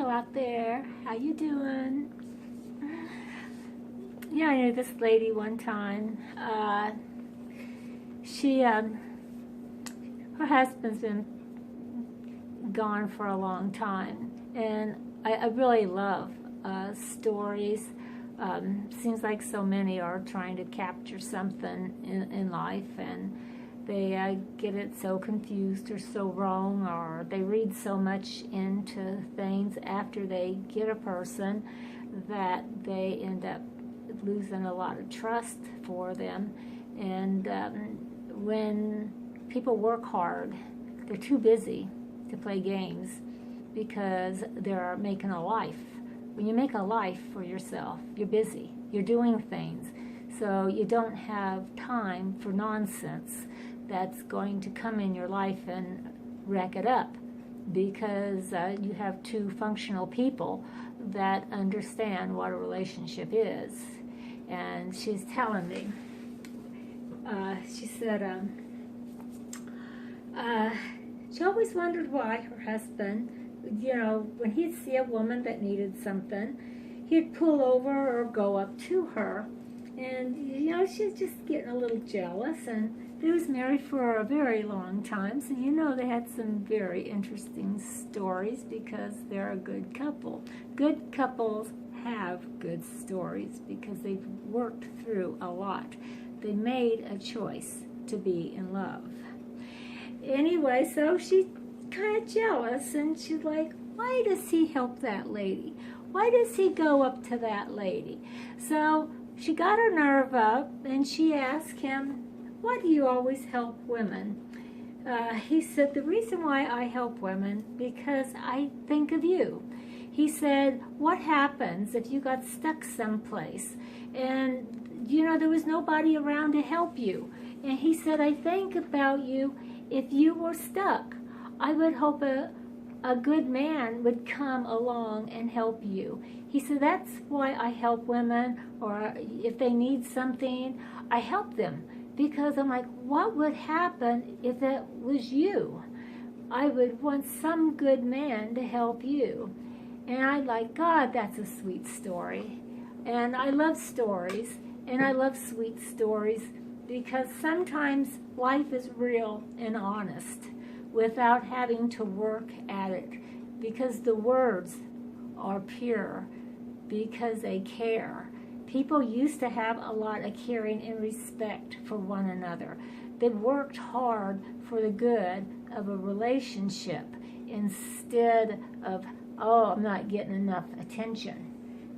Hello out there. How you doing? Yeah, I knew this lady one time. Her husband's been gone for a long time, and I really love stories. Seems like so many are trying to capture something in life, and they get it so confused or so wrong, or they read so much into things after they get a person that they end up losing a lot of trust for them. And when people work hard, they're too busy to play games because they're making a life. When you make a life for yourself, you're busy, you're doing things, so you don't have time for nonsense that's going to come in your life and wreck it up, because you have two functional people that understand what a relationship is. And she's telling me, she said, she always wondered why her husband, when he'd see a woman that needed something, he'd pull over or go up to her. And, she's just getting a little jealous. And they was married for a very long time, so they had some very interesting stories because they're a good couple. Good couples have good stories because they've worked through a lot. They made a choice to be in love. Anyway, so she's kind of jealous, and she's like, why does he help that lady? Why does he go up to that lady? So she got her nerve up, and she asked him, why do you always help women? He said, the reason why I help women, because I think of you. He said, what happens if you got stuck someplace and, there was nobody around to help you? And he said, I think about you if you were stuck. I would hope a good man would come along and help you. He said, that's why I help women, or if they need something, I help them. Because I'm like, what would happen if it was you? I would want some good man to help you. And I like, God, that's a sweet story. And I love stories, and I love sweet stories, because sometimes life is real and honest without having to work at it, because the words are pure, because they care. People used to have a lot of caring and respect for one another. They worked hard for the good of a relationship instead of, oh, I'm not getting enough attention.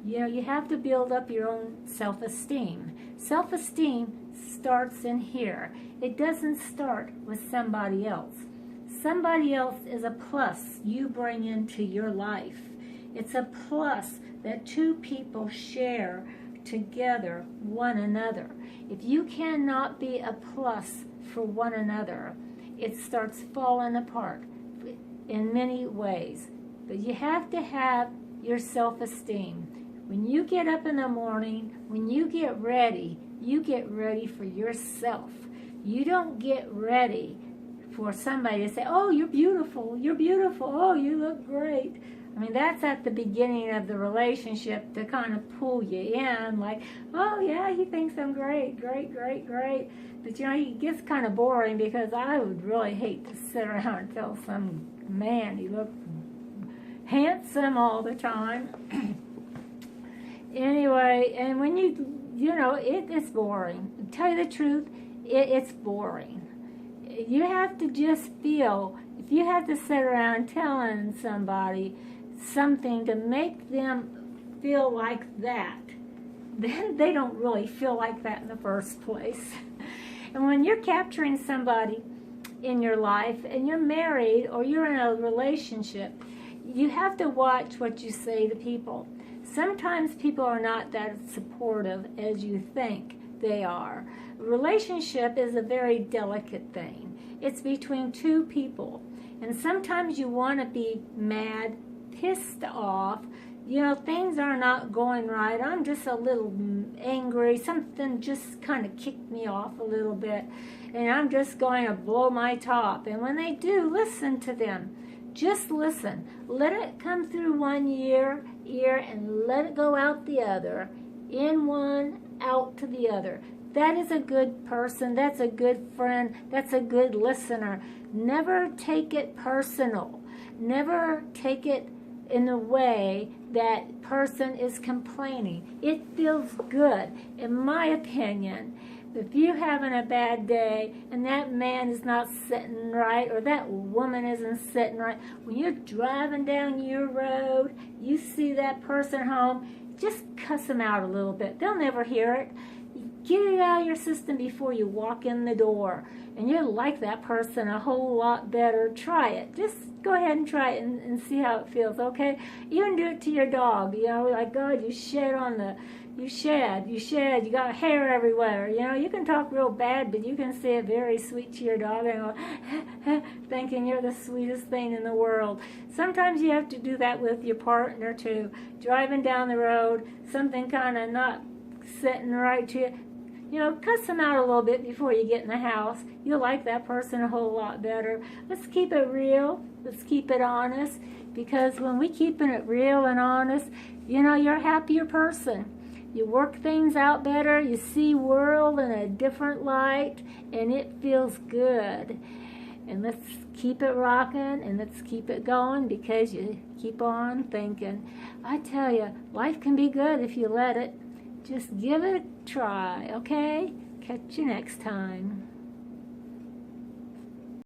You have to build up your own self-esteem. Self-esteem starts in here. It doesn't start with somebody else. Somebody else is a plus you bring into your life. It's a plus that two people share together one another. If you cannot be a plus for one another, it starts falling apart in many ways. But you have to have your self-esteem. When you get up in the morning, when you get ready for yourself. You don't get ready for somebody to say, oh, you're beautiful, oh, you look great. I mean, that's at the beginning of the relationship to kind of pull you in, like, oh, yeah, he thinks I'm great. But, it gets kind of boring, because I would really hate to sit around and tell some man he looked handsome all the time. Anyway, and when it's boring. To tell you the truth, it's boring. You have to just feel, if you have to sit around telling somebody something to make them feel like that, then they don't really feel like that in the first place. And when you're capturing somebody in your life, and you're married or you're in a relationship, you have to watch what you say to people. Sometimes people are not that supportive as you think they are. A relationship is a very delicate thing. It's between two people. And sometimes you want to be mad, pissed off. Things are not going right. I'm just a little angry. Something just kind of kicked me off a little bit. And I'm just going to blow my top. And when they do, listen to them. Just listen. Let it come through one ear and let it go out the other. In one, out to the other. That is a good person. That's a good friend. That's a good listener. Never take it personal. Never take it in a way that person is complaining. It feels good. In my opinion, if you're having a bad day and that man is not sitting right or that woman isn't sitting right, when you're driving down your road, you see that person home, just cuss them out a little bit. They'll never hear it. Get it out of your system before you walk in the door. And you'll like that person a whole lot better. Try it. Just go ahead and try it and see how it feels, okay? Even do it to your dog. You know, like, God, you shed on the... You shed, you got hair everywhere. You know, you can talk real bad, but you can say it very sweet to your dog and go, thinking you're the sweetest thing in the world. Sometimes you have to do that with your partner, too. Driving down the road, something kind of not sitting right to you. You know, cuss them out a little bit before you get in the house. You'll like that person a whole lot better. Let's keep it real. Let's keep it honest. Because when we keeping it real and honest, you know, you're a happier person. You work things out better. You see world in a different light. And it feels good. And let's keep it rocking and let's keep it going because you keep on thinking. I tell you, life can be good if you let it. Just give it a try, okay? Catch you next time.